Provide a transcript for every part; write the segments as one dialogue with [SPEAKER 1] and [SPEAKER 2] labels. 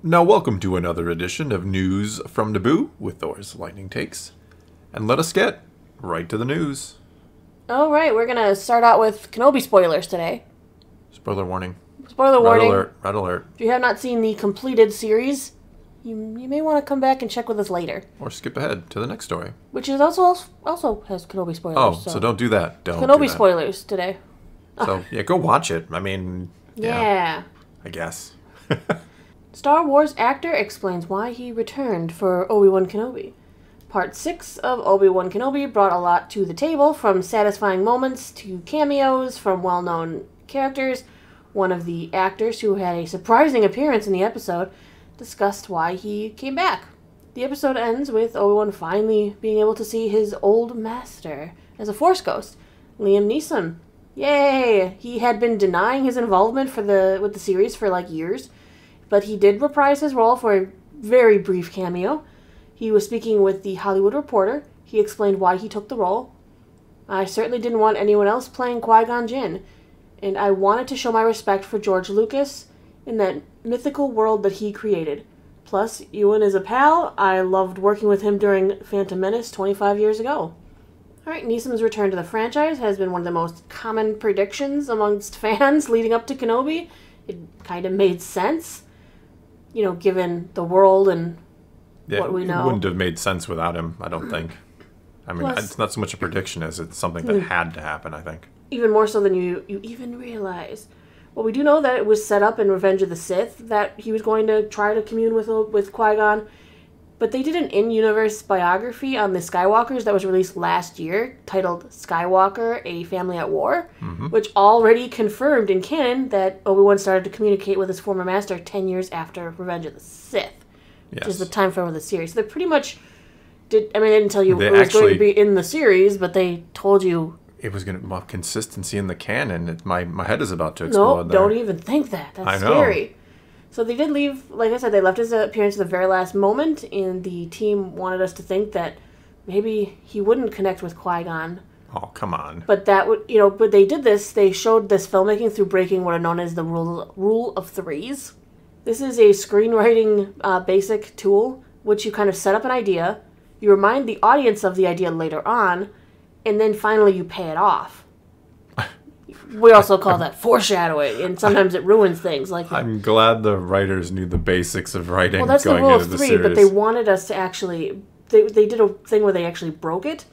[SPEAKER 1] Now, welcome to another edition of News from Naboo with Thor's Lightning Takes. And let us get right to the news.
[SPEAKER 2] All right, we're going to start out with Kenobi spoilers today.
[SPEAKER 1] Spoiler warning.
[SPEAKER 2] Spoiler warning.
[SPEAKER 1] Red alert.
[SPEAKER 2] If you have not seen the completed series, you may want to come back and check with us later.
[SPEAKER 1] Or skip ahead to the next story.
[SPEAKER 2] Which is also has Kenobi spoilers.
[SPEAKER 1] Oh, so don't do that. Don't
[SPEAKER 2] Kenobi
[SPEAKER 1] do that.
[SPEAKER 2] spoilers today.
[SPEAKER 1] So, yeah, go watch it. I mean,
[SPEAKER 2] Yeah.
[SPEAKER 1] I guess.
[SPEAKER 2] Star Wars actor explains why he returned for Obi-Wan Kenobi. Part 6 of Obi-Wan Kenobi brought a lot to the table, from satisfying moments to cameos from well-known characters. One of the actors, who had a surprising appearance in the episode, discussed why he came back. The episode ends with Obi-Wan finally being able to see his old master as a Force ghost, Liam Neeson. Yay! He had been denying his involvement with the series for years, but he did reprise his role for a very brief cameo. He was speaking with The Hollywood Reporter. He explained why he took the role. I certainly didn't want anyone else playing Qui-Gon Jinn, and I wanted to show my respect for George Lucas in that mythical world that he created. Plus, Ewan is a pal. I loved working with him during Phantom Menace 25 years ago. Alright, Neeson's return to the franchise has been one of the most common predictions amongst fans leading up to Kenobi. It kind of made sense, given the world and what we know.
[SPEAKER 1] It wouldn't have made sense without him, I don't think. I mean,
[SPEAKER 2] Plus,
[SPEAKER 1] it's not so much a prediction as it's something that had to happen, I think.
[SPEAKER 2] Even more so than you even realize. Well, we do know that it was set up in Revenge of the Sith that he was going to try to commune with Qui-Gon. But they did an in-universe biography on the Skywalkers that was released last year, titled Skywalker, A Family at War, which already confirmed in canon that Obi-Wan started to communicate with his former master 10 years after Revenge of the Sith, which is the time frame of the series. So they pretty much did... I mean, they didn't tell you it was going to be in the series, but they told you...
[SPEAKER 1] It was going to have consistency in the canon. My head is about to explode.
[SPEAKER 2] No, don't even think that. That's scary. So they did leave, like I said, they left his appearance at the very last moment, and the team wanted us to think that maybe he wouldn't connect with Qui-Gon.
[SPEAKER 1] Oh, come on.
[SPEAKER 2] But that would, but they did this, they showed this filmmaking through breaking what are known as the rule of threes. This is a screenwriting basic tool, which you kind of set up an idea, you remind the audience of the idea later on, and then finally you pay it off. We also call that foreshadowing, and sometimes it ruins things.
[SPEAKER 1] I'm glad the writers knew the basics of writing.
[SPEAKER 2] Well, that's
[SPEAKER 1] going
[SPEAKER 2] the rule
[SPEAKER 1] into
[SPEAKER 2] of
[SPEAKER 1] the
[SPEAKER 2] three,
[SPEAKER 1] series.
[SPEAKER 2] but they wanted us to actually... They did a thing where they actually broke it.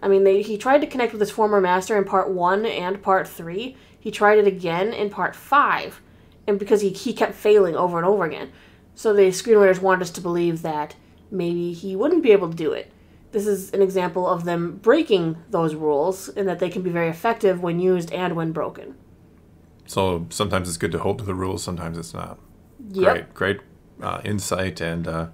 [SPEAKER 2] I mean, he tried to connect with his former master in Part 1 and Part 3. He tried it again in Part 5, and because he kept failing over and over again. So the screenwriters wanted us to believe that maybe he wouldn't be able to do it. This is an example of them breaking those rules, and that they can be very effective when used and when broken.
[SPEAKER 1] So sometimes it's good to hold to the rules, sometimes it's not.
[SPEAKER 2] Yep.
[SPEAKER 1] Great insight and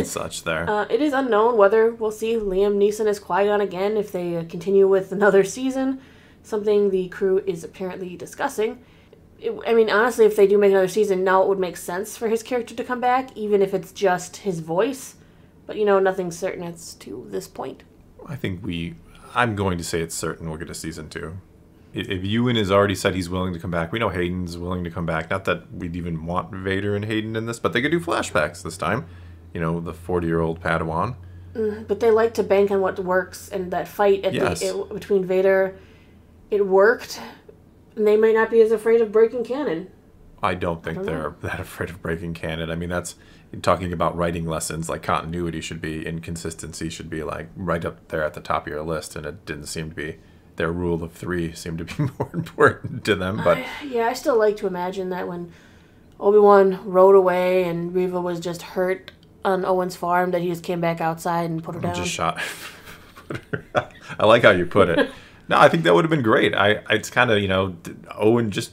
[SPEAKER 1] such there.
[SPEAKER 2] It is unknown whether we'll see Liam Neeson as Qui-Gon again if they continue with another season, something the crew is apparently discussing. Honestly, if they do make another season, now it would make sense for his character to come back, even if it's just his voice. But, nothing's certain it's to this point.
[SPEAKER 1] I think I'm going to say it's certain we'll get a season 2. If Ewan has already said he's willing to come back, we know Hayden's willing to come back. Not that we'd even want Vader and Hayden in this, but they could do flashbacks this time. The 40-year-old Padawan.
[SPEAKER 2] But they like to bank on what works, and that fight between Vader, it worked. And they might not be as afraid of breaking canon.
[SPEAKER 1] I don't think they're that afraid of breaking canon. I mean, that's talking about writing lessons. Continuity should be, inconsistency should be right up there at the top of your list, and it didn't seem to be. Their rule of 3 seemed to be more important to them. But
[SPEAKER 2] I still like to imagine that when Obi-Wan rode away and Reva was just hurt on Owen's farm, that he just came back outside and put her down.
[SPEAKER 1] Just shot. I like how you put it. No, I think that would have been great. It's kind of, Owen just,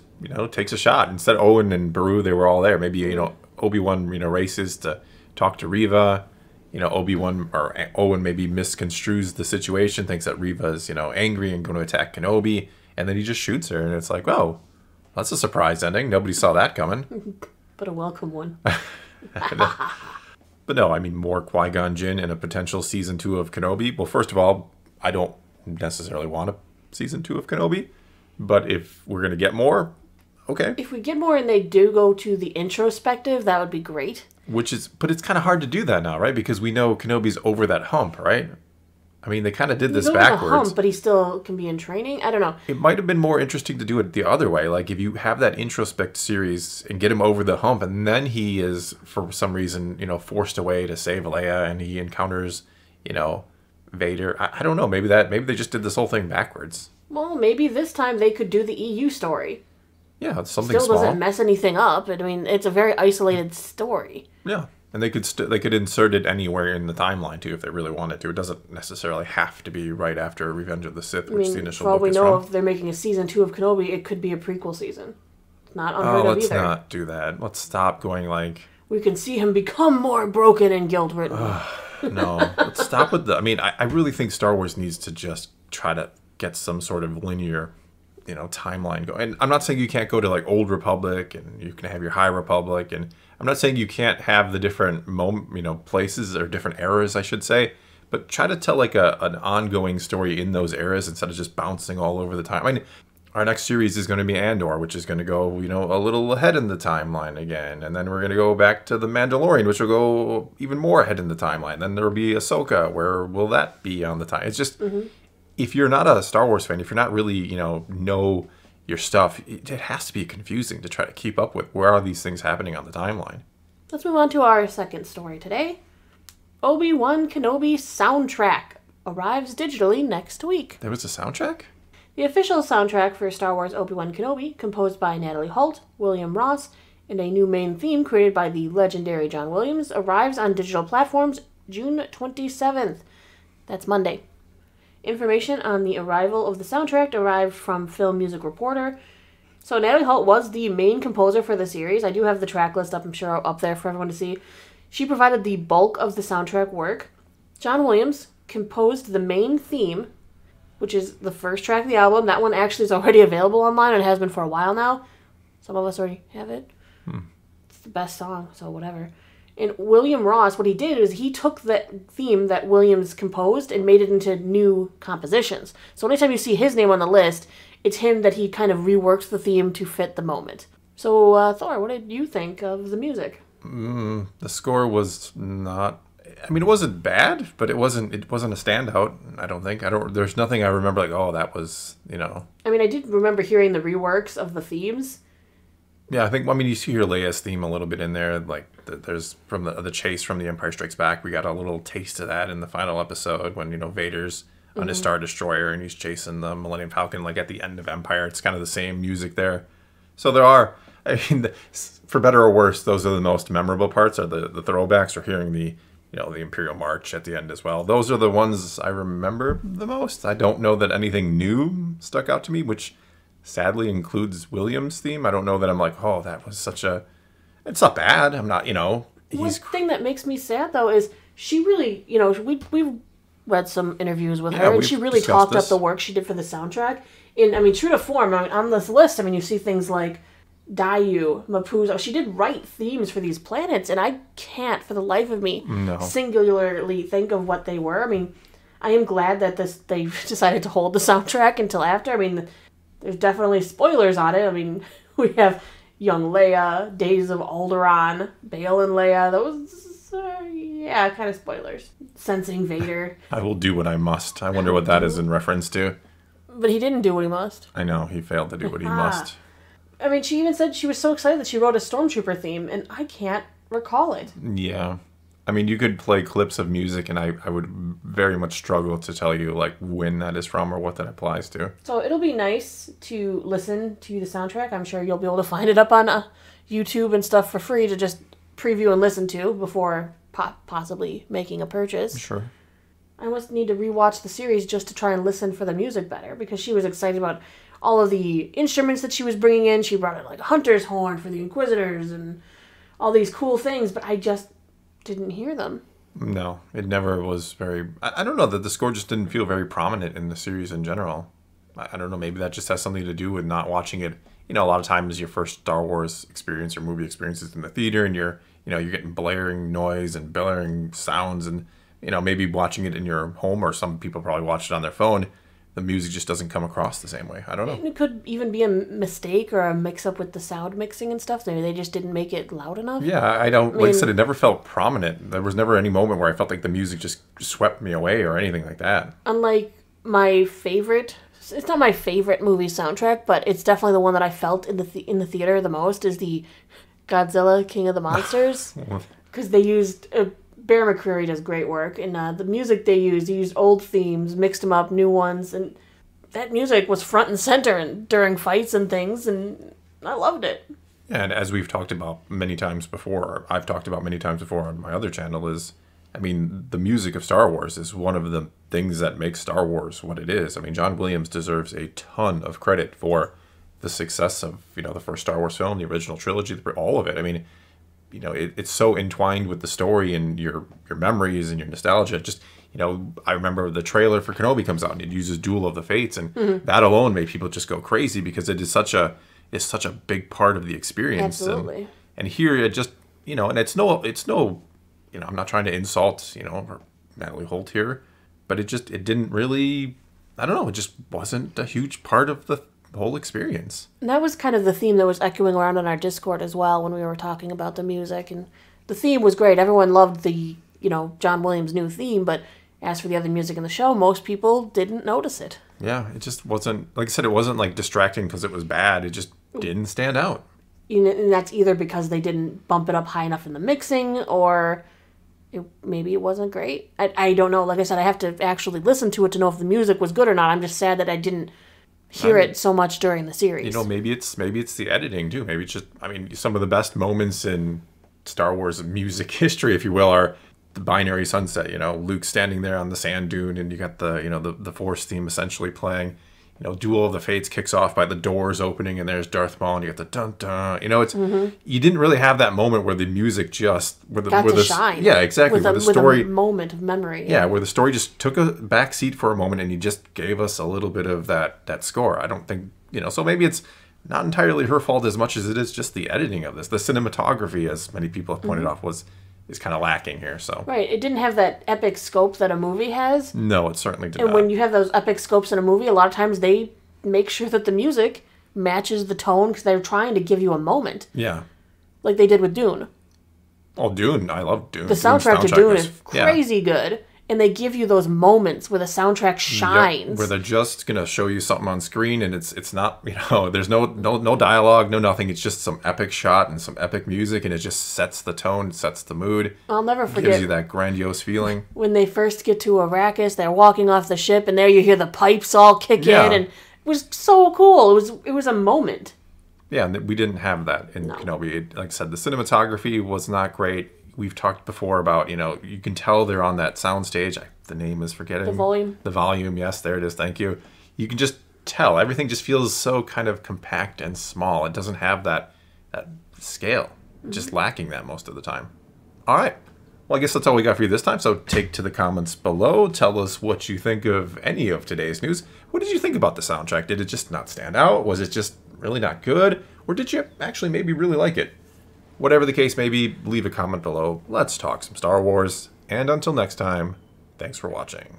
[SPEAKER 1] takes a shot. Instead of Owen and Beru, they were all there. Maybe, Obi-Wan, races to talk to Reva. Obi-Wan or Owen maybe misconstrues the situation, thinks that Reva is, angry and going to attack Kenobi. And then he just shoots her. And it's like, oh, that's a surprise ending. Nobody saw that coming.
[SPEAKER 2] But a welcome one.
[SPEAKER 1] But no, more Qui-Gon Jinn in a potential season 2 of Kenobi. Well, first of all, I don't necessarily want a season 2 of Kenobi. But if we're going to get more, Okay.
[SPEAKER 2] If we get more and they do go to the introspective, that would be great.
[SPEAKER 1] But it's kind of hard to do that now, right? Because we know Kenobi's over that hump, right? I mean, they kind of did this
[SPEAKER 2] He's over the
[SPEAKER 1] backwards.
[SPEAKER 2] hump, but he still can be in training. I don't know.
[SPEAKER 1] It might have been more interesting to do it the other way. Like, if you have that introspect series and get him over the hump, and then he is, for some reason, forced away to save Leia, and he encounters, Vader. I don't know. Maybe they just did this whole thing backwards.
[SPEAKER 2] Well, maybe this time they could do the EU story.
[SPEAKER 1] Yeah, it's something
[SPEAKER 2] Still
[SPEAKER 1] small.
[SPEAKER 2] doesn't mess anything up. I mean, it's a very isolated story.
[SPEAKER 1] Yeah, and they could insert it anywhere in the timeline too if they really wanted to. It doesn't necessarily have to be right after Revenge of the Sith, which the initial
[SPEAKER 2] for all
[SPEAKER 1] book
[SPEAKER 2] we
[SPEAKER 1] is
[SPEAKER 2] know,
[SPEAKER 1] from.
[SPEAKER 2] if they're making a season 2 of Kenobi, it could be a prequel season. It's not unheard of
[SPEAKER 1] Let's
[SPEAKER 2] either.
[SPEAKER 1] not do that. Let's stop going like.
[SPEAKER 2] We can see him become more broken and guilt-ridden.
[SPEAKER 1] No, let's stop with the. I mean, I really think Star Wars needs to just try to get some sort of linear, timeline going. And I'm not saying you can't go to like Old Republic and you can have your High Republic, and I'm not saying you can't have the different places or different eras, I should say. But try to tell like an ongoing story in those eras instead of just bouncing all over the time. I mean, our next series is going to be Andor, which is going to go, a little ahead in the timeline again. And then we're going to go back to The Mandalorian, which will go even more ahead in the timeline. Then there will be Ahsoka. Where will that be on the time? It's just, if you're not a Star Wars fan, if you're not really, know your stuff, it has to be confusing to try to keep up with where are these things happening on the timeline.
[SPEAKER 2] Let's move on to our second story today. Obi-Wan Kenobi soundtrack arrives digitally next week.
[SPEAKER 1] There was a soundtrack?
[SPEAKER 2] The official soundtrack for Star Wars Obi-Wan Kenobi, composed by Natalie Holt, William Ross, and a new main theme created by the legendary John Williams, arrives on digital platforms June 27th. That's Monday. Information on the arrival of the soundtrack arrived from Film Music Reporter. So Natalie Holt was the main composer for the series. I do have the track list up, I'm sure, up there for everyone to see. She provided the bulk of the soundtrack work. John Williams composed the main theme, which is the first track of the album. That one actually is already available online and has been for a while now. Some of us already have it. It's the best song, so whatever. And William Ross, what he did is he took that theme that Williams composed and made it into new compositions. So anytime you see his name on the list, it's him that he kind of reworks the theme to fit the moment. So, Thor, what did you think of the music?
[SPEAKER 1] The score was not. I mean, it wasn't bad, but it wasn't a standout. I don't think. There's nothing I remember like, oh, that was.
[SPEAKER 2] I mean, I did remember hearing the reworks of the themes.
[SPEAKER 1] Yeah, I think. I mean, you see your Leia's theme a little bit in there. Like, there's from the chase from The Empire Strikes Back. We got a little taste of that in the final episode when Vader's on his Star Destroyer and he's chasing the Millennium Falcon. Like at the end of Empire, it's kind of the same music there. So there are. I mean, for better or worse, those are the most memorable parts. Are the throwbacks or hearing the the Imperial March at the end as well. Those are the ones I remember the most. I don't know that anything new stuck out to me, which sadly includes Williams' theme. I don't know that I'm like, oh, that was such a. It's not bad. I'm not,
[SPEAKER 2] One thing that makes me sad though is she really, we've read some interviews with her, and she really talked up the work she did for the soundtrack. And I mean, true to form, on this list, I mean, you see things like Dayu, Mapuzo. She did write themes for these planets, and I can't, for the life of me, singularly think of what they were. I mean, I am glad that they decided to hold the soundtrack until after. I mean, there's definitely spoilers on it. I mean, we have young Leia, Days of Alderaan, Bail and Leia. Those are, kind of spoilers. Sensing Vader.
[SPEAKER 1] I will do what I must. I wonder what that is in reference to.
[SPEAKER 2] But he didn't do what he must.
[SPEAKER 1] I know, he failed to do what he must.
[SPEAKER 2] I mean, she even said she was so excited that she wrote a Stormtrooper theme, and I can't recall it.
[SPEAKER 1] Yeah. I mean, you could play clips of music, and I would very much struggle to tell you, like, when that is from or what that applies to.
[SPEAKER 2] So it'll be nice to listen to the soundtrack. I'm sure you'll be able to find it up on YouTube and stuff for free to just preview and listen to before possibly making a purchase.
[SPEAKER 1] Sure.
[SPEAKER 2] I must need to rewatch the series just to try and listen for the music better, because she was excited about all of the instruments that she was bringing in. She brought in like a hunter's horn for the Inquisitors and all these cool things, but I just didn't hear them.
[SPEAKER 1] No, it never was very. I don't know that the score just didn't feel very prominent in the series in general. I don't know. Maybe that just has something to do with not watching it. A lot of times your first Star Wars experience or movie experience is in the theater, and you're getting blaring noise and blaring sounds, and maybe watching it in your home, or some people probably watch it on their phone. the music just doesn't come across the same way. I don't know.
[SPEAKER 2] It could even be a mistake or a mix-up with the sound mixing and stuff. Maybe they just didn't make it loud enough.
[SPEAKER 1] Yeah, I don't. Like I said, it never felt prominent. There was never any moment where I felt like the music just swept me away or anything like that.
[SPEAKER 2] Unlike my favorite, it's not my favorite movie soundtrack, but it's definitely the one that I felt in the theater the most, is the Godzilla King of the Monsters, because they used Bear McCreary does great work, and the music they used old themes, mixed them up, new ones, and that music was front and center and during fights and things, and I loved it.
[SPEAKER 1] And as we've talked about many times before, I've talked about many times before on my other channel, is, I mean, the music of Star Wars is one of the things that makes Star Wars what it is. I mean, John Williams deserves a ton of credit for the success of, the first Star Wars film, the original trilogy, all of it. I mean, it's so entwined with the story and your memories and your nostalgia. Just, I remember the trailer for Kenobi comes out and it uses Duel of the Fates, and that alone made people just go crazy because it is such a big part of the experience.
[SPEAKER 2] Absolutely.
[SPEAKER 1] And here it just, and it's no, I'm not trying to insult, Natalie Holt here, but it didn't really, I don't know, it just wasn't a huge part of the whole experience.
[SPEAKER 2] And that was kind of the theme that was echoing around on our Discord as well when we were talking about the music. And the theme was great. Everyone loved the, John Williams' new theme, but as for the other music in the show, most people didn't notice it.
[SPEAKER 1] Yeah, it just wasn't, like I said, it wasn't like distracting because it was bad. It just didn't stand out.
[SPEAKER 2] And that's either because they didn't bump it up high enough in the mixing, or maybe it wasn't great. I don't know. Like I said, I have to actually listen to it to know if the music was good or not. I'm just sad that I didn't hear it so much during the series.
[SPEAKER 1] Maybe it's the editing too. Maybe it's just, some of the best moments in Star Wars music history, if you will, are the binary sunset. Luke standing there on the sand dune, and you got the Force theme essentially playing. Duel of the Fates kicks off by the doors opening, and there's Darth Maul, and you got the dun dun. It's you didn't really have that moment where the music just
[SPEAKER 2] shine.
[SPEAKER 1] Yeah, exactly.
[SPEAKER 2] With a moment of memory.
[SPEAKER 1] Yeah, where the story just took a back seat for a moment, and he just gave us a little bit of that score. I don't think so. Maybe it's not entirely her fault as much as it is just the editing of this. The cinematography, as many people have pointed off, is kind of lacking here. So
[SPEAKER 2] right, it didn't have that epic scope that a movie has.
[SPEAKER 1] No, it certainly did not.
[SPEAKER 2] And when you have those epic scopes in a movie, a lot of times they make sure that the music matches the tone because they're trying to give you a moment.
[SPEAKER 1] Yeah.
[SPEAKER 2] Like they did with Dune.
[SPEAKER 1] Oh, Dune. I love Dune.
[SPEAKER 2] The soundtrack to Dune is crazy good. And they give you those moments where the soundtrack shines.
[SPEAKER 1] Yep, where they're just going to show you something on screen, and it's not, there's no dialogue, no nothing. It's just some epic shot and some epic music, and it just sets the tone, sets the mood.
[SPEAKER 2] I'll never forget.
[SPEAKER 1] Gives you that grandiose feeling.
[SPEAKER 2] When they first get to Arrakis, they're walking off the ship, and there you hear the pipes all kick in, and it was so cool. It was a moment.
[SPEAKER 1] Yeah, and we didn't have that in Kenobi. Like I said, the cinematography was not great. We've talked before about, you can tell they're on that soundstage. The name is forgetting.
[SPEAKER 2] The volume.
[SPEAKER 1] The volume, yes, there it is. Thank you. You can just tell. Everything just feels so kind of compact and small. It doesn't have that scale. Just lacking that most of the time. All right. Well, I guess that's all we got for you this time. So take to the comments below. Tell us what you think of any of today's news. What did you think about the soundtrack? Did it just not stand out? Was it just really not good? Or did you actually maybe really like it? Whatever the case may be, leave a comment below. Let's talk some Star Wars. And until next time, thanks for watching.